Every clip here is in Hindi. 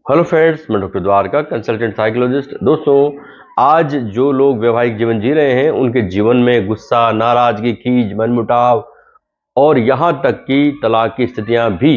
हेलो फ्रेंड्स, मैं डॉक्टर द्वारका, कंसल्टेंट साइकोलॉजिस्ट। दोस्तों, आज जो लोग वैवाहिक जीवन जी रहे हैं उनके जीवन में गुस्सा, नाराजगी, खीज, मनमुटाव और यहाँ तक कि तलाक की स्थितियाँ भी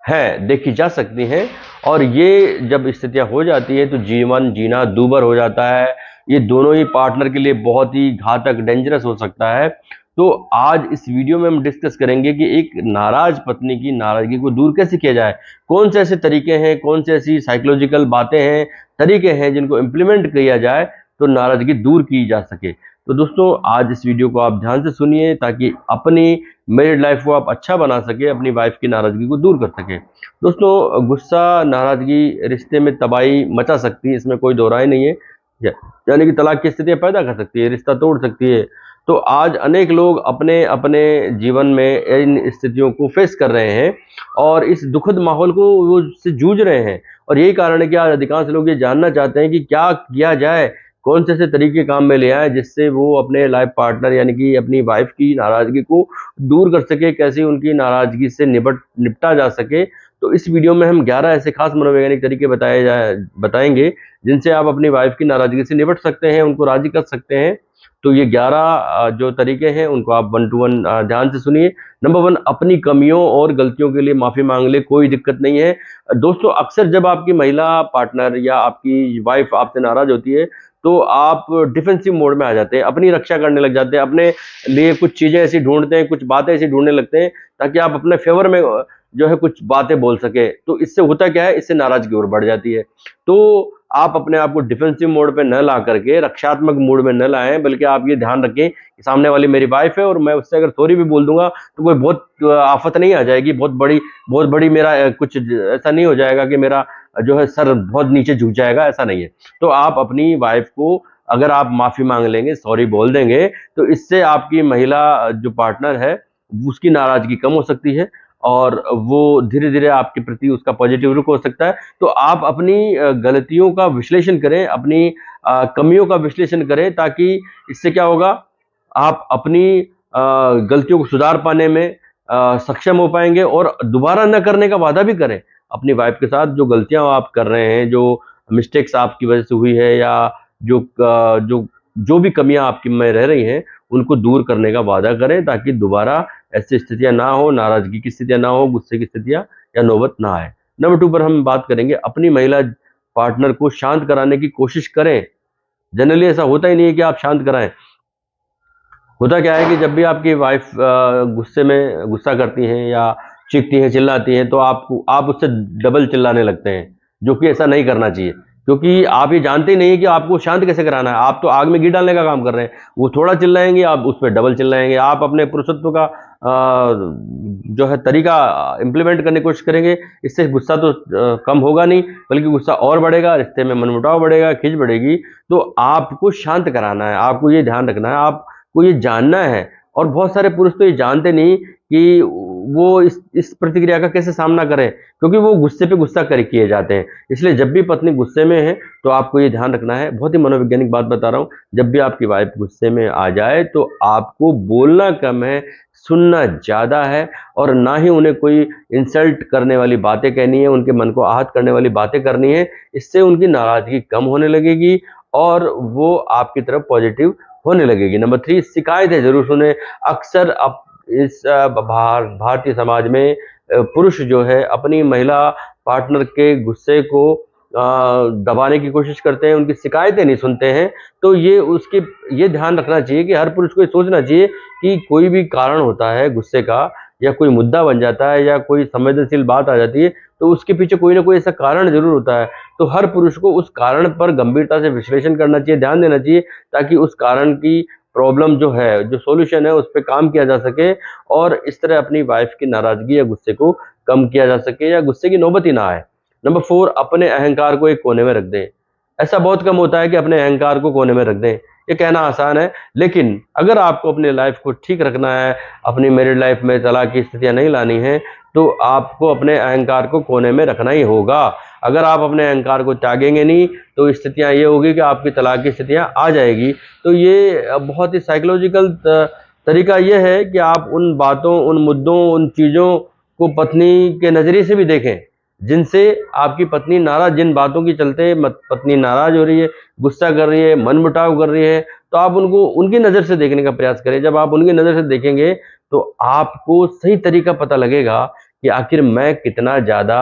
हैं, देखी जा सकती हैं। और ये जब स्थितियाँ हो जाती हैं तो जीवन जीना दूभर हो जाता है। ये दोनों ही पार्टनर के लिए बहुत ही घातक, डेंजरस हो सकता है। तो आज इस वीडियो में हम डिस्कस करेंगे कि एक नाराज पत्नी की नाराजगी को दूर कैसे किया जाए। कौन से ऐसे तरीके हैं, कौन से ऐसी साइकोलॉजिकल बातें हैं, तरीके हैं जिनको इम्प्लीमेंट किया जाए तो नाराजगी दूर की जा सके। तो दोस्तों, आज इस वीडियो को आप ध्यान से सुनिए ताकि अपनी मैरिड लाइफ को आप अच्छा बना सके, अपनी वाइफ की नाराजगी को दूर कर सके। दोस्तों, गुस्सा, नाराजगी रिश्ते में तबाही मचा सकती है, इसमें कोई दो राय नहीं है। यानी कि तलाक की स्थितियां पैदा कर सकती है, रिश्ता तोड़ सकती है। तो आज अनेक लोग अपने अपने जीवन में इन स्थितियों को फेस कर रहे हैं और इस दुखद माहौल को वो से जूझ रहे हैं। और यही कारण है कि आज अधिकांश लोग ये जानना चाहते हैं कि क्या किया जाए, कौन से ऐसे तरीके काम में ले आए जिससे वो अपने लाइफ पार्टनर यानी कि अपनी वाइफ की नाराजगी को दूर कर सके, कैसे उनकी नाराजगी से निपटा जा सके। तो इस वीडियो में हम 11 ऐसे खास मनोवैज्ञानिक तरीके बताएंगे जिनसे आप अपनी वाइफ की नाराजगी से निपट सकते हैं, उनको राजी कर सकते हैं। तो ये 11 जो तरीके हैं उनको आप 1 to 1 ध्यान से सुनिए। नंबर 1, अपनी कमियों और गलतियों के लिए माफी मांग ले, कोई दिक्कत नहीं है। दोस्तों, अक्सर जब आपकी महिला पार्टनर या आपकी वाइफ आपसे नाराज होती है तो आप डिफेंसिव मोड में आ जाते हैं, अपनी रक्षा करने लग जाते हैं, अपने लिए कुछ चीजें ऐसी ढूंढते हैं, कुछ बातें ऐसी ढूंढने लगते हैं ताकि आप अपने फेवर में जो है कुछ बातें बोल सके। तो इससे होता क्या है, इससे नाराजगी और बढ़ जाती है। तो आप अपने आप को डिफेंसिव मोड पे न ला करके रक्षात्मक मोड में न लाएं, बल्कि आप ये ध्यान रखें कि सामने वाली मेरी वाइफ है और मैं उससे अगर सॉरी भी बोल दूंगा तो कोई बहुत आफत नहीं आ जाएगी, बहुत बड़ी मेरा कुछ ऐसा नहीं हो जाएगा कि मेरा जो है सर बहुत नीचे झुक जाएगा, ऐसा नहीं है। तो आप अपनी वाइफ को अगर आप माफी मांग लेंगे, सॉरी बोल देंगे, तो इससे आपकी महिला जो पार्टनर है उसकी नाराजगी कम हो सकती है और वो धीरे धीरे आपके प्रति उसका पॉजिटिव रुख हो सकता है। तो आप अपनी गलतियों का विश्लेषण करें, अपनी कमियों का विश्लेषण करें, ताकि इससे क्या होगा, आप अपनी गलतियों को सुधार पाने में सक्षम हो पाएंगे और दोबारा न करने का वादा भी करें अपनी वाइफ के साथ। जो गलतियां आप कर रहे हैं, जो मिस्टेक्स आपकी वजह से हुई है या जो जो भी कमियां आपकी में रह रही हैं उनको दूर करने का वादा करें ताकि दोबारा ऐसी स्थितियां ना हो, नाराजगी की स्थितियां ना हो, गुस्से की स्थितियां या नौबत ना आए। नंबर 2 पर हम बात करेंगे, अपनी महिला पार्टनर को शांत कराने की कोशिश करें। जनरली ऐसा होता ही नहीं है कि आप शांत कराएं। होता क्या है कि जब भी आपकी वाइफ गुस्सा करती हैं या चीखती हैं, चिल्लाती हैं, तो आप उससे डबल चिल्लाने लगते हैं, जो कि ऐसा नहीं करना चाहिए। क्योंकि आप ये जानते ही नहीं है कि आपको शांत कैसे कराना है। आप तो आग में घी डालने का काम कर रहे हैं। वो थोड़ा चिल्लाएंगे, आप उस पर डबल चिल्लाएंगे। आप अपने पुरुषत्व का जो है तरीका इम्प्लीमेंट करने की कोशिश करेंगे, इससे गुस्सा तो कम होगा नहीं, बल्कि गुस्सा और बढ़ेगा, रिश्ते में मनमुटाव बढ़ेगा, खिंच बढ़ेगी। तो आपको शांत कराना है, आपको ये ध्यान रखना है, आपको ये जानना है। और बहुत सारे पुरुष तो ये जानते नहीं कि वो इस प्रतिक्रिया का कैसे सामना करें, क्योंकि वो गुस्से पे गुस्सा कर किए जाते हैं। इसलिए जब भी पत्नी गुस्से में है तो आपको ये ध्यान रखना है, बहुत ही मनोवैज्ञानिक बात बता रहा हूँ, जब भी आपकी वाइफ गुस्से में आ जाए तो आपको बोलना कम है, सुनना ज्यादा है। और ना ही उन्हें कोई इंसल्ट करने वाली बातें कहनी है, उनके मन को आहत करने वाली बातें करनी है। इससे उनकी नाराजगी कम होने लगेगी और वो आपकी तरफ पॉजिटिव होने लगेगी। नंबर 3, शिकायतें जरूर सुने। अक्सर अब इस भारतीय समाज में पुरुष जो है अपनी महिला पार्टनर के गुस्से को दबाने की कोशिश करते हैं, उनकी शिकायतें नहीं सुनते हैं। तो ये ध्यान रखना चाहिए कि हर पुरुष को ये सोचना चाहिए कि कोई भी कारण होता है गुस्से का, या कोई मुद्दा बन जाता है या कोई संवेदनशील बात आ जाती है, तो उसके पीछे कोई ना कोई ऐसा कारण जरूर होता है। तो हर पुरुष को उस कारण पर गंभीरता से विश्लेषण करना चाहिए, ध्यान देना चाहिए, ताकि उस कारण की प्रॉब्लम जो है, जो सॉल्यूशन है, उस पर काम किया जा सके और इस तरह अपनी वाइफ की नाराजगी या गुस्से को कम किया जा सके या गुस्से की नौबत ही ना आए। नंबर 4, अपने अहंकार को एक कोने में रख दें। ऐसा बहुत कम होता है कि अपने अहंकार को कोने में रख दें। ये कहना आसान है, लेकिन अगर आपको अपनी लाइफ को ठीक रखना है, अपनी मैरिड लाइफ में तलाक की स्थितियां नहीं लानी है, तो आपको अपने अहंकार को कोने में रखना ही होगा। अगर आप अपने अहंकार को त्यागेंगे नहीं तो स्थितियां ये होगी कि आपकी तलाक की स्थितियां आ जाएगी। तो ये बहुत ही साइकोलॉजिकल तरीका ये है कि आप उन बातों, उन मुद्दों, उन चीज़ों को पत्नी के नज़रिए से भी देखें। जिनसे आपकी पत्नी नाराज, जिन बातों की चलते पत्नी नाराज हो रही है, गुस्सा कर रही है, मनमुटाव कर रही है, तो आप उनको उनकी नज़र से देखने का प्रयास करें। जब आप उनकी नज़र से देखेंगे तो आपको सही तरीका पता लगेगा कि आखिर मैं कितना ज़्यादा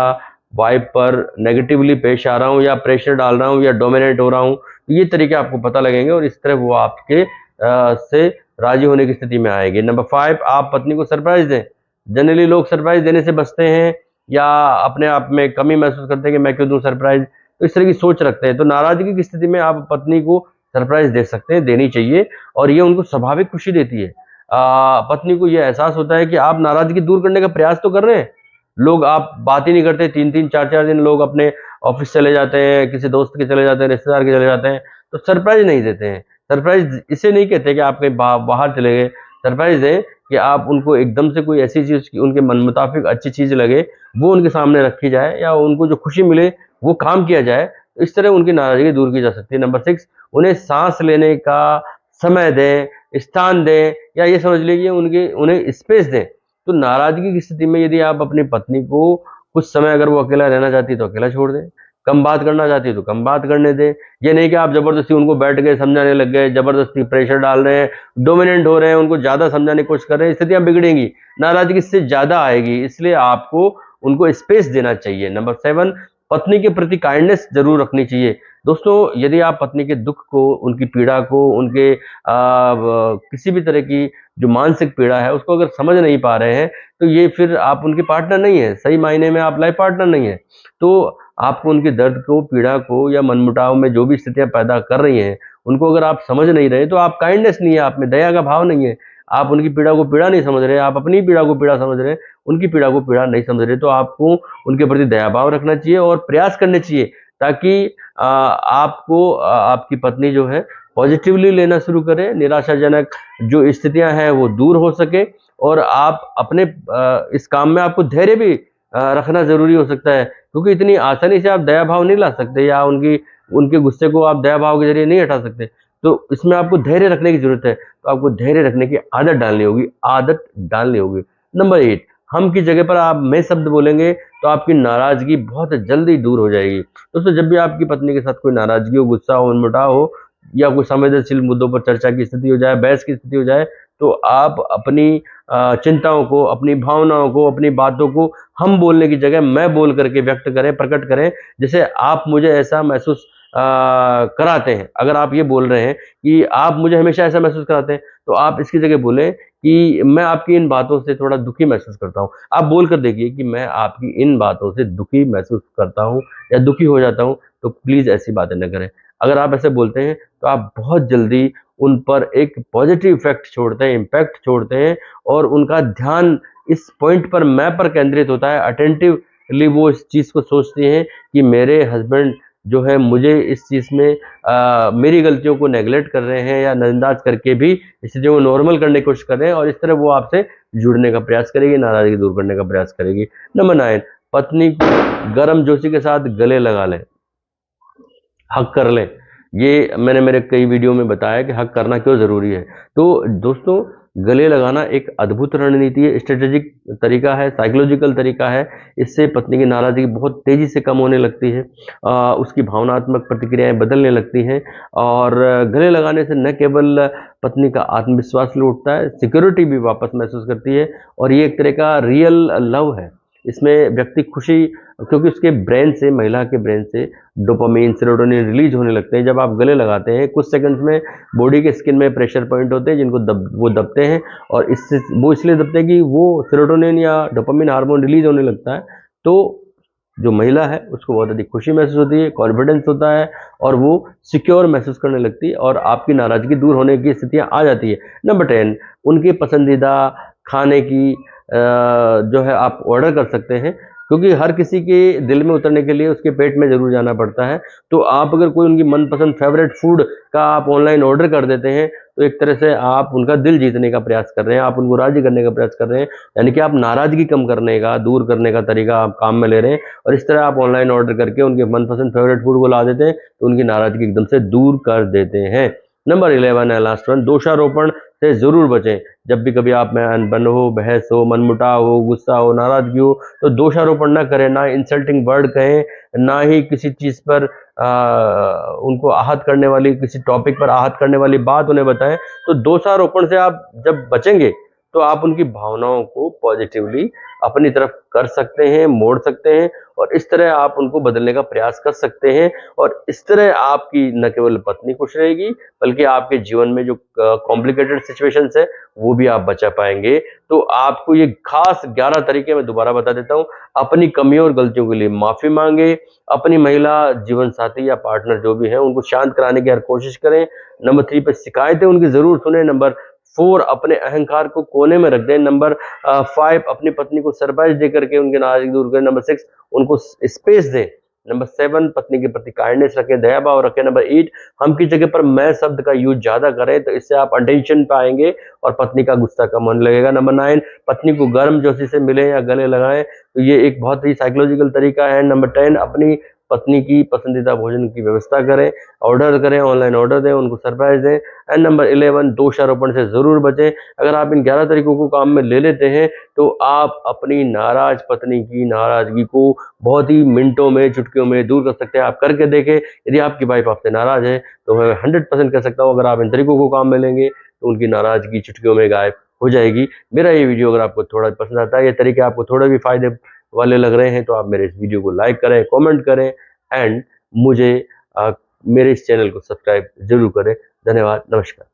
वाइफ पर नेगेटिवली पेश आ रहा हूँ या प्रेशर डाल रहा हूँ या डोमिनेट हो रहा हूँ। ये तरीके आपको पता लगेंगे और इस तरह वो आपके से राजी होने की स्थिति में आएगी। नंबर 5, आप पत्नी को सरप्राइज दें। जनरली लोग सरप्राइज देने से बचते हैं या अपने आप में कमी महसूस करते हैं कि मैं क्यों दूं सरप्राइज, तो इस तरह की सोच रखते हैं। तो नाराजगी की स्थिति में आप पत्नी को सरप्राइज दे सकते हैं, देनी चाहिए, और ये उनको स्वाभाविक खुशी देती है। पत्नी को यह एहसास होता है कि आप नाराजगी दूर करने का प्रयास तो कर रहे हैं। लोग, आप बात ही नहीं करते, 3-3 4-4 दिन लोग अपने ऑफिस चले जाते हैं, किसी दोस्त के चले जाते हैं, रिश्तेदार के चले जाते हैं, तो सरप्राइज नहीं देते हैं। सरप्राइज इसे नहीं कहते कि आप कहीं बाहर चले गए। सरप्राइज दें कि आप उनको एकदम से कोई ऐसी चीज की उनके मन मुताबिक अच्छी चीज लगे, वो उनके सामने रखी जाए, या उनको जो खुशी मिले वो काम किया जाए। तो इस तरह उनकी नाराजगी दूर की जा सकती है। नंबर 6, उन्हें सांस लेने का समय दें, स्थान दें, या ये समझ लीजिए उन्हें स्पेस दें। तो नाराजगी की स्थिति में यदि आप अपनी पत्नी को कुछ समय, अगर वो अकेला रहना चाहती है तो अकेला छोड़ दें, कम बात करना चाहती है तो कम बात करने दें। ये नहीं कि आप जबरदस्ती उनको बैठ गए समझाने लग गए, जबरदस्ती प्रेशर डाल रहे हैं, डोमिनेंट हो रहे हैं, उनको ज्यादा समझाने की कोशिश कर रहे हैं। स्थितियां बिगड़ेंगी, नाराजगी इससे ज्यादा आएगी, इसलिए आपको उनको स्पेस देना चाहिए। नंबर 7, पत्नी के प्रति काइंडनेस जरूर रखनी चाहिए। दोस्तों, यदि आप पत्नी के दुख को, उनकी पीड़ा को, उनके किसी भी तरह की जो मानसिक पीड़ा है उसको अगर समझ नहीं पा रहे हैं, तो ये फिर आप उनके पार्टनर नहीं है, सही मायने में आप लाइफ पार्टनर नहीं है। तो आपको उनके दर्द को, पीड़ा को, या मनमुटाव में जो भी स्थितियां पैदा कर रही हैं, उनको अगर आप समझ नहीं रहे, तो आप काइंडनेस नहीं है, आप में दया का भाव नहीं है। आप उनकी पीड़ा को पीड़ा नहीं समझ रहे, आप अपनी पीड़ा को पीड़ा समझ रहे हैं, उनकी पीड़ा को पीड़ा नहीं समझ रहे। तो आपको उनके प्रति दया भाव रखना चाहिए और प्रयास करने चाहिए, ताकि आपको आपकी पत्नी जो है पॉजिटिवली लेना शुरू करे, निराशाजनक जो स्थितियां हैं वो दूर हो सके, और आप अपने इस काम में आपको धैर्य भी रखना जरूरी हो सकता है, क्योंकि इतनी आसानी से आप दया भाव नहीं ला सकते, या उनके गुस्से को आप दया भाव के जरिए नहीं हटा सकते। तो इसमें आपको धैर्य रखने की जरूरत है, तो आपको धैर्य रखने की आदत डालनी होगी। नंबर 8, हम की जगह पर आप मैं शब्द बोलेंगे तो आपकी नाराजगी बहुत जल्दी दूर हो जाएगी। दोस्तों, जब भी आपकी पत्नी के साथ कोई नाराजगी हो, गुस्सा हो, मनमुटाव हो, या कोई संवेदनशील मुद्दों पर चर्चा की स्थिति हो जाए, बहस की स्थिति हो जाए, तो आप अपनी चिंताओं को, अपनी भावनाओं को, अपनी बातों को हम बोलने की जगह मैं बोल करके व्यक्त करें, प्रकट करें। जैसे आप मुझे ऐसा महसूस कराते हैं, अगर आप ये बोल रहे हैं कि आप मुझे हमेशा ऐसा महसूस कराते हैं, तो आप इसकी जगह बोलें कि मैं आपकी इन बातों से थोड़ा दुखी महसूस करता हूँ। आप बोल कर देखिए कि मैं आपकी इन बातों से दुखी महसूस करता हूँ या दुखी हो जाता हूँ, तो प्लीज ऐसी बातें न करें। अगर आप ऐसे बोलते हैं तो आप बहुत जल्दी उन पर एक पॉजिटिव इफेक्ट छोड़ते हैं, इम्पैक्ट छोड़ते हैं, और उनका ध्यान इस पॉइंट पर, मैं पर केंद्रित होता है। अटेंटिवली वो इस चीज को सोचते हैं कि मेरे हस्बैंड जो है मुझे इस चीज में मेरी गलतियों को नेगलेक्ट कर रहे हैं, या नजरअंदाज करके भी इस चीजों को नॉर्मल करने की कोशिश कर रहे हैं, और इस तरह वो आपसे जुड़ने का प्रयास करेगी, नाराजगी दूर करने का प्रयास करेगी। नंबर 9, पत्नी को गर्म जोशी के साथ गले लगा लें, हक कर लें। ये मैंने मेरे कई वीडियो में बताया कि हक करना क्यों ज़रूरी है। तो दोस्तों, गले लगाना एक अद्भुत रणनीति है, स्ट्रेटेजिक तरीका है, साइकोलॉजिकल तरीका है। इससे पत्नी की नाराज़गी बहुत तेज़ी से कम होने लगती है, उसकी भावनात्मक प्रतिक्रियाएं बदलने लगती हैं, और गले लगाने से न केवल पत्नी का आत्मविश्वास लौटता है, सिक्योरिटी भी वापस महसूस करती है, और ये एक तरह का रियल लव है। इसमें व्यक्ति खुशी, क्योंकि उसके ब्रेन से, महिला के ब्रेन से डोपामिन, सेरोटोनिन रिलीज होने लगते हैं जब आप गले लगाते हैं। कुछ सेकंड्स में बॉडी के स्किन में प्रेशर पॉइंट होते हैं जिनको वो दबते हैं, और इससे वो इसलिए दबते हैं कि वो सेरोटोनिन या डोपामिन हार्मोन रिलीज होने लगता है। तो जो महिला है उसको बहुत अधिक खुशी महसूस होती है, कॉन्फिडेंस होता है, और वो सिक्योर महसूस करने लगती है, और आपकी नाराजगी दूर होने की स्थितियां आ जाती है। नंबर 10, उनके पसंदीदा खाने की जो है आप ऑर्डर कर सकते हैं, क्योंकि हर किसी के दिल में उतरने के लिए उसके पेट में जरूर जाना पड़ता है। तो आप अगर कोई उनकी मनपसंद फेवरेट फूड का आप ऑनलाइन ऑर्डर कर देते हैं, तो एक तरह से आप उनका दिल जीतने का प्रयास कर रहे हैं, आप उनको राजी करने का प्रयास कर रहे हैं, यानी कि आप नाराजगी कम करने का, दूर करने का तरीका आप काम में ले रहे हैं। और इस तरह आप ऑनलाइन ऑर्डर करके उनके मनपसंद फेवरेट फूड को ला देते हैं, तो उनकी नाराजगी एकदम से दूर कर देते हैं। नंबर 11 है लास्ट वन, दोषारोपण से जरूर बचें। जब भी कभी आप में अनबन हो, बहस हो, मनमुटाव हो, गुस्सा हो, नाराजगी हो, तो दोषारोपण ना करें, ना इंसल्टिंग वर्ड कहें, ना ही किसी चीज पर उनको आहत करने वाली, किसी टॉपिक पर आहत करने वाली बात उन्हें बताएं। तो दोषारोपण से आप जब बचेंगे तो आप उनकी भावनाओं को पॉजिटिवली अपनी तरफ कर सकते हैं, मोड़ सकते हैं, और इस तरह आप उनको बदलने का प्रयास कर सकते हैं। और इस तरह आपकी न केवल पत्नी खुश रहेगी, बल्कि आपके जीवन में जो कॉम्प्लिकेटेड सिचुएशंस है वो भी आप बचा पाएंगे। तो आपको ये खास 11 तरीके मैं दोबारा बता देता हूं। अपनी कमियों और गलतियों के लिए माफी मांगे, अपनी महिला जीवन साथी या पार्टनर जो भी है उनको शांत कराने की हर कोशिश करें। नंबर 3 पे शिकायतें उनकी जरूर सुने। नंबर 4 अपने अहंकार को कोने में रख दें। नंबर 5 अपनी पत्नी को सरप्राइज देकर के उनकी नाराजगी दूर करें। नंबर 6 उनको स्पेस दें। नंबर 7 पत्नी के प्रति काइंडनेस रखें, दया भाव रखें। नंबर 8 हम की जगह पर मैं शब्द का यूज ज्यादा करें, तो इससे आप अटेंशन पाएंगे और पत्नी का गुस्सा कम होने लगेगा। नंबर 9 पत्नी को गर्म जोशी से मिले या गले लगाएं, तो ये एक बहुत ही साइकोलॉजिकल तरीका है। नंबर 10 अपनी पत्नी की पसंदीदा भोजन की व्यवस्था करें, ऑर्डर करें, ऑनलाइन ऑर्डर दें, उनको सरप्राइज दें। एंड नंबर 11 दोषारोपण से जरूर बचें। अगर आप इन 11 तरीकों को काम में ले लेते हैं तो आप अपनी नाराज पत्नी की नाराजगी को बहुत ही मिनटों में, चुटकियों में दूर कर सकते हैं। आप करके देखें। यदि आपकी वाइफ आपसे नाराज है तो मैं 100% कह सकता हूँ, अगर आप इन तरीकों को काम में लेंगे तो उनकी नाराजगी चुटकियों में गायब हो जाएगी। मेरा ये वीडियो अगर आपको थोड़ा पसंद आता है, ये तरीके आपको थोड़ा भी फायदे वाले लग रहे हैं, तो आप मेरे इस वीडियो को लाइक करें, कमेंट करें, एंड मुझे मेरे इस चैनल को सब्सक्राइब जरूर करें। धन्यवाद, नमस्कार।